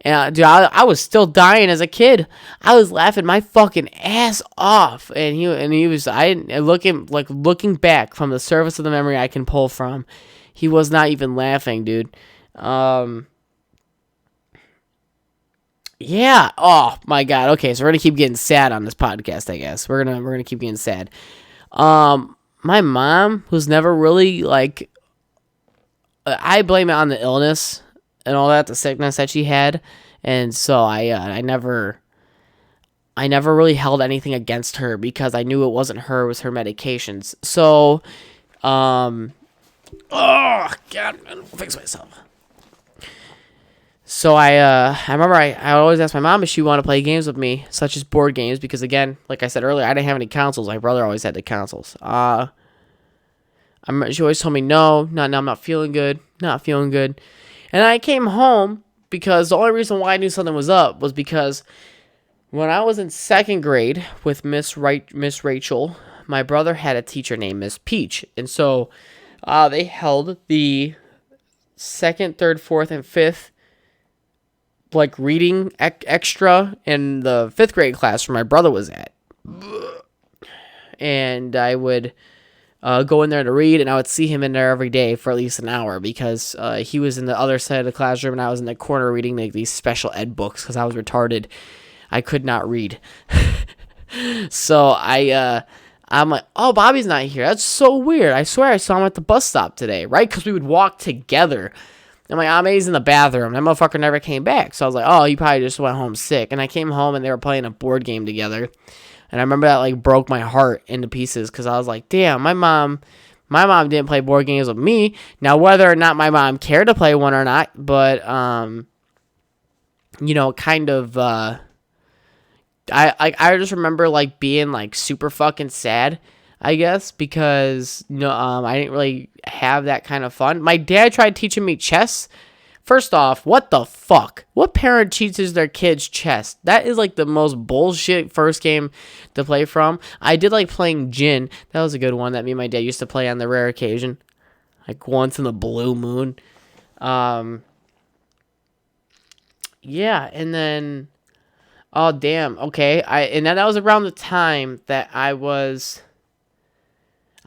Speaker 1: And dude, I was still dying as a kid. I was laughing my fucking ass off, and he was looking back from the surface of the memory I can pull from, he was not even laughing, dude. Yeah. Oh my god. Okay, so we're gonna keep getting sad on this podcast. I guess we're gonna keep getting sad. My mom, who's never really like, I blame it on the illness and all that, the sickness that she had, and so I never really held anything against her because I knew it wasn't her, it was her medications. So, oh god, I'm gonna fix myself. So I remember I always asked my mom if she wanted to play games with me, such as board games, because again, like I said earlier, I didn't have any consoles. My brother always had the consoles. She always told me no, I'm not feeling good, And I came home because the only reason why I knew something was up was because when I was in second grade with Miss Rachel, my brother had a teacher named Miss Peach, and so they held the second, third, fourth, and fifth like reading extra in the fifth grade class where my brother was at, and I would go in there to read, and I would see him in there every day for at least an hour because he was in the other side of the classroom and I was in the corner reading like these special ed books because I was retarded. I could not read. So I'm like, oh, Bobby's not here. That's so weird. I swear I saw him at the bus stop today, right? Because we would walk together. I'm like, he's in the bathroom. That motherfucker never came back. So I was like, oh, he probably just went home sick. And I came home and they were playing a board game together. And I remember that like broke my heart into pieces because I was like, damn, my mom didn't play board games with me. Now, whether or not my mom cared to play one or not, but, kind of, I just remember like being like super fucking sad, I guess, because I didn't really have that kind of fun. My dad tried teaching me chess. First off, what the fuck? What parent teaches their kids chess? That is like the most bullshit first game to play from. I did like playing gin. That was a good one that me and my dad used to play on the rare occasion, like once in the blue moon. Yeah, and then, oh damn, okay. And that was around the time that I was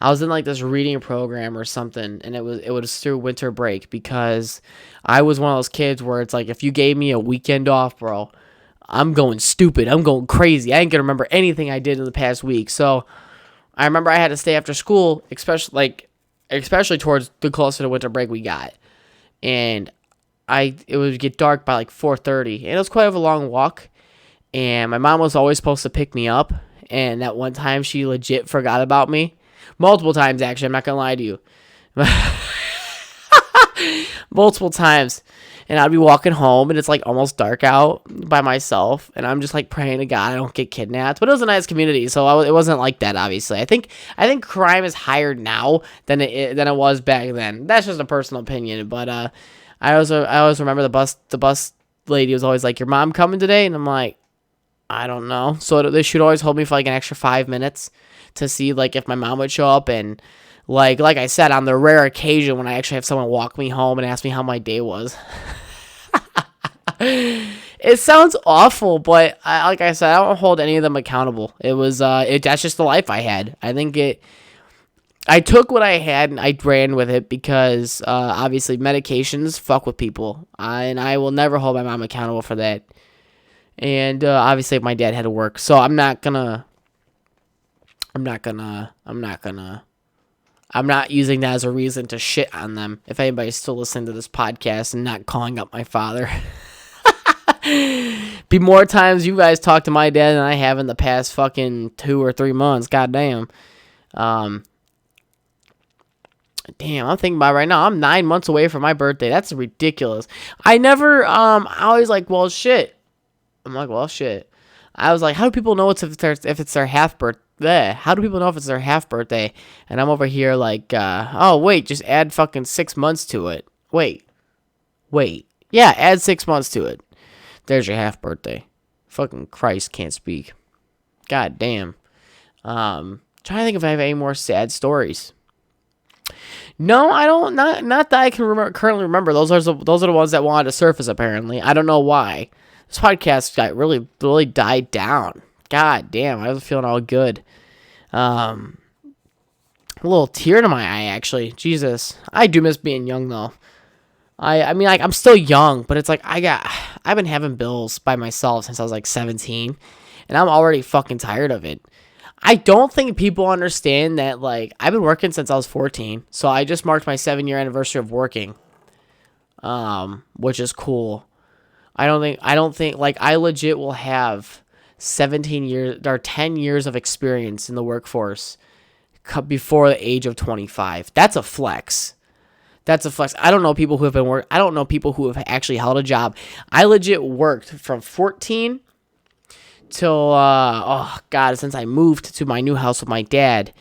Speaker 1: in like this reading program or something, and it was through winter break because I was one of those kids where it's like if you gave me a weekend off, bro, I'm going stupid. I'm going crazy. I ain't gonna remember anything I did in the past week. So I remember I had to stay after school, especially towards the closer to winter break we got, and it would get dark by like 4:30, and it was quite a long walk. And my mom was always supposed to pick me up, and that one time she legit forgot about me. Multiple times, actually. I'm not going to lie to you. Multiple times. And I'd be walking home, and it's, like, almost dark out by myself. And I'm just, like, praying to God I don't get kidnapped. But it was a nice community, so it wasn't like that, obviously. I think crime is higher now than it was back then. That's just a personal opinion. But I always remember the bus lady was always like, your mom coming today? And I'm like, I don't know. So they should always hold me for, like, an extra 5 minutes to see like if my mom would show up, and like I said, on the rare occasion when I actually have someone walk me home and ask me how my day was. It sounds awful, but like I said, I don't hold any of them accountable. It was that's just the life I had. I took what I had and I ran with it because obviously medications fuck with people, and I will never hold my mom accountable for that. And obviously my dad had to work, so I'm not using that as a reason to shit on them. If anybody's still listening to this podcast and not calling up my father. Be more times you guys talk to my dad than I have in the past fucking 2 or 3 months. Goddamn. Damn, I'm thinking about it right now. I'm 9 months away from my birthday. That's ridiculous. I always like, well, shit. I'm like, well, shit. I was like, how do people know if it's their half birthday? How do people know if it's their half birthday? And I'm over here like, oh, wait, just add fucking 6 months to it. Wait. Yeah, add 6 months to it. There's your half birthday. Fucking Christ, can't speak. God damn. Trying trying to think if I have any more sad stories. No, I don't. Not that I can currently remember. Those are the ones that wanted to surface. Apparently, I don't know why. This podcast got really died down. God damn, I was feeling all good. A little tear to my eye, actually. Jesus, I do miss being young though. I mean, like, I'm still young, but it's like I've been having bills by myself since I was like 17, and I'm already fucking tired of it. I don't think people understand that, like, I've been working since I was 14, so I just marked my 7-year anniversary of working, which is cool. I don't think, like, I legit will have 17 years or 10 years of experience in the workforce before the age of 25. That's a flex. I don't know people who have I don't know people who have actually held a job. I legit worked from 14 till, since I moved to my new house with my dad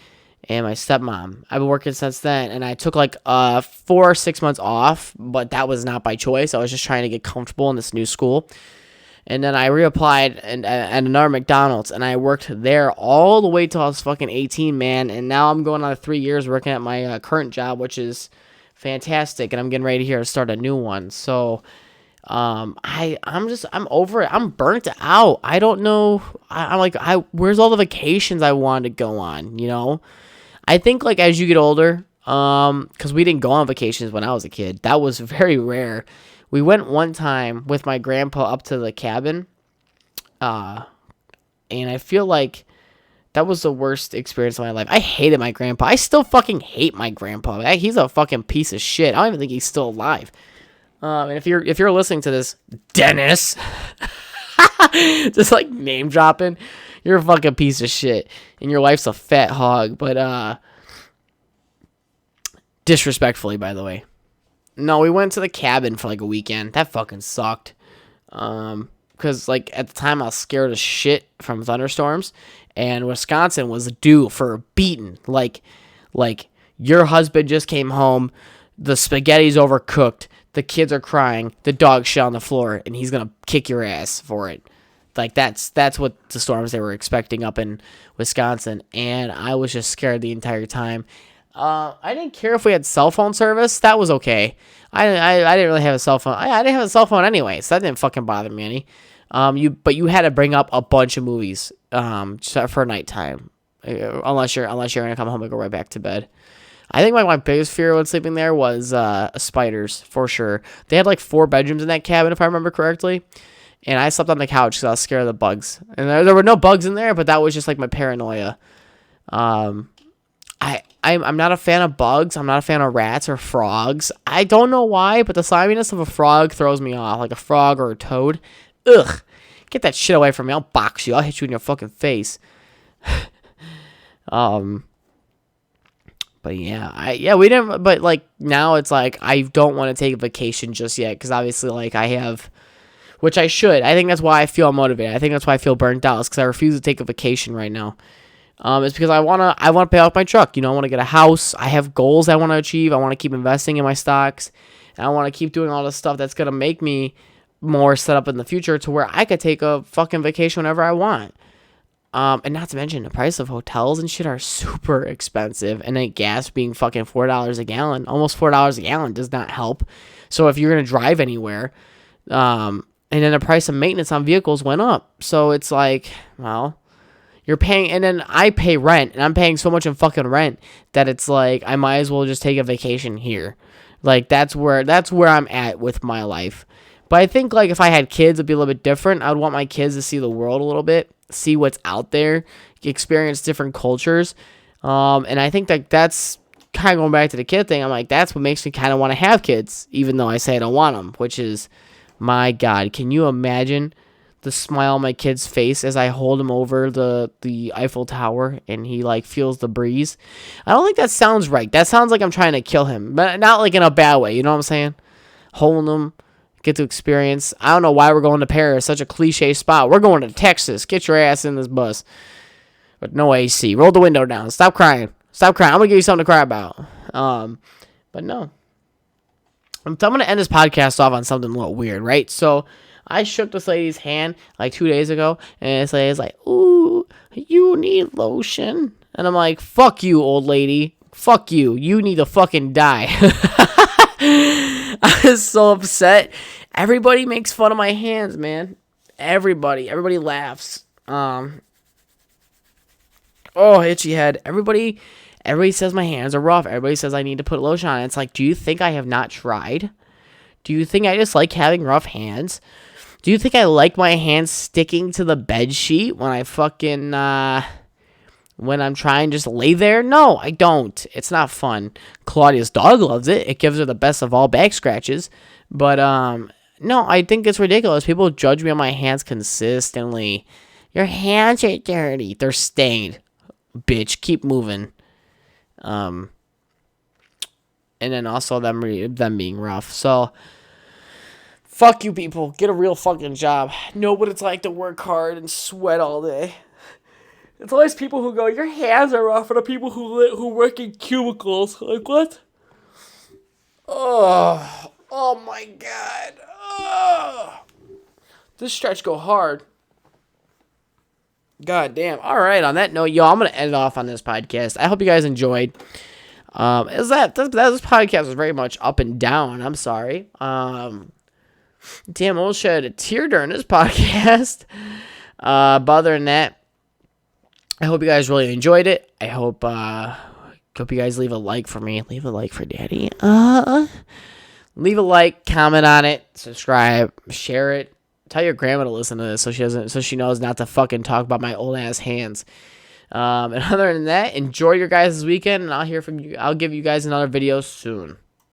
Speaker 1: and my stepmom. I've been working since then, and I took like 4 or 6 months off, but that was not by choice. I was just trying to get comfortable in this new school. And then I reapplied at another McDonald's, and I worked there all the way till I was fucking 18, man. And now I'm going on 3 years working at my current job, which is fantastic, and I'm getting ready here to start a new one. So I'm over it. I'm burnt out. I don't know. I'm like, where's all the vacations I wanted to go on, you know? I think, like, as you get older, because we didn't go on vacations when I was a kid. That was very rare. We went one time with my grandpa up to the cabin, and I feel like that was the worst experience of my life. I hated my grandpa. I still fucking hate my grandpa. He's a fucking piece of shit. I don't even think he's still alive. And if you're listening to this, Dennis, just like name dropping, you're a fucking piece of shit, and your wife's a fat hog. But disrespectfully, by the way. No, we went to the cabin for like a weekend. That fucking sucked. Because like at the time I was scared as shit from thunderstorms. And Wisconsin was due for a beating. Like your husband just came home, the spaghetti's overcooked, the kids are crying, the dog shit on the floor, and he's gonna kick your ass for it. Like that's what the storms they were expecting up in Wisconsin, and I was just scared the entire time. I didn't care if we had cell phone service. That was okay. I didn't really have a cell phone. I didn't have a cell phone anyway, so that didn't fucking bother me any. You had to bring up a bunch of movies for nighttime, unless you're gonna come home and go right back to bed. I think my biggest fear when sleeping there was spiders, for sure. They had like 4 bedrooms in that cabin, if I remember correctly, and I slept on the couch because I was scared of the bugs. And there were no bugs in there, but that was just like my paranoia. I'm not a fan of bugs. I'm not a fan of rats or frogs. I don't know why, but the sliminess of a frog throws me off, like a frog or a toad. Ugh, get that shit away from me. I'll box you. I'll hit you in your fucking face. But yeah, we didn't, but like now it's like I don't want to take a vacation just yet because obviously like I have, which I should. I think that's why I feel motivated. I think that's why I feel burnt out. It's because I refuse to take a vacation right now. It's because I wanna pay off my truck. You know, I want to get a house. I have goals I want to achieve. I want to keep investing in my stocks. And I want to keep doing all this stuff that's gonna make me more set up in the future to where I could take a fucking vacation whenever I want. And not to mention the price of hotels and shit are super expensive, and then gas being fucking $4 a gallon, almost $4 a gallon does not help. So if you're gonna drive anywhere, and then the price of maintenance on vehicles went up, so it's like, well, you're paying, and then I pay rent, and I'm paying so much in fucking rent that it's like I might as well just take a vacation here. Like that's where I'm at with my life. But I think like if I had kids, it'd be a little bit different. I'd want my kids to see the world a little bit, see what's out there, experience different cultures. And I think that's kind of going back to the kid thing. I'm like, that's what makes me kind of want to have kids, even though I say I don't want them, which is, my God, can you imagine the smile on my kid's face as I hold him over the Eiffel Tower and he like feels the breeze? I don't think that sounds right. That sounds like I'm trying to kill him, but not like in a bad way. You know what I'm saying? Holding him. Get to experience. I don't know why we're going to Paris, such a cliche spot. We're going to Texas. Get your ass in this bus. But no AC. Roll the window down. Stop crying. I'm going to give you something to cry about. But no. I'm going to end this podcast off on something a little weird, right? So I shook this lady's hand like 2 days ago, and this lady's like, ooh, you need lotion. And I'm like, fuck you, old lady. Fuck you. You need to fucking die. I was so upset. Everybody makes fun of my hands, man. Everybody laughs. Itchy head. Everybody says my hands are rough. Everybody says I need to put lotion on. It's like, do you think I have not tried? Do you think I just like having rough hands? Do you think I like my hands sticking to the bed sheet when I fucking when I'm trying to just lay there? No, I don't. It's not fun. Claudia's dog loves it. It gives her the best of all back scratches. But no, I think it's ridiculous. People judge me on my hands consistently. Your hands are dirty. They're stained. Bitch, keep moving. And then also them being rough. So fuck you people. Get a real fucking job. Know what it's like to work hard and sweat all day. It's always people who go, your hands are rough, and the people who work in cubicles. Like, what? Oh my god. Oh. This stretch go hard. God damn. All right, on that note, y'all, I'm going to end it off on this podcast. I hope you guys enjoyed. This podcast was very much up and down. I'm sorry. Damn, I almost shed a tear during this podcast. But other than that, I hope you guys really enjoyed it. I hope you guys leave a like for me. Leave a like for Daddy. Leave a like, comment on it, subscribe, share it. Tell your grandma to listen to this so she knows not to fucking talk about my old ass hands. And other than that, enjoy your guys' weekend, and I'll hear from you. I'll give you guys another video soon.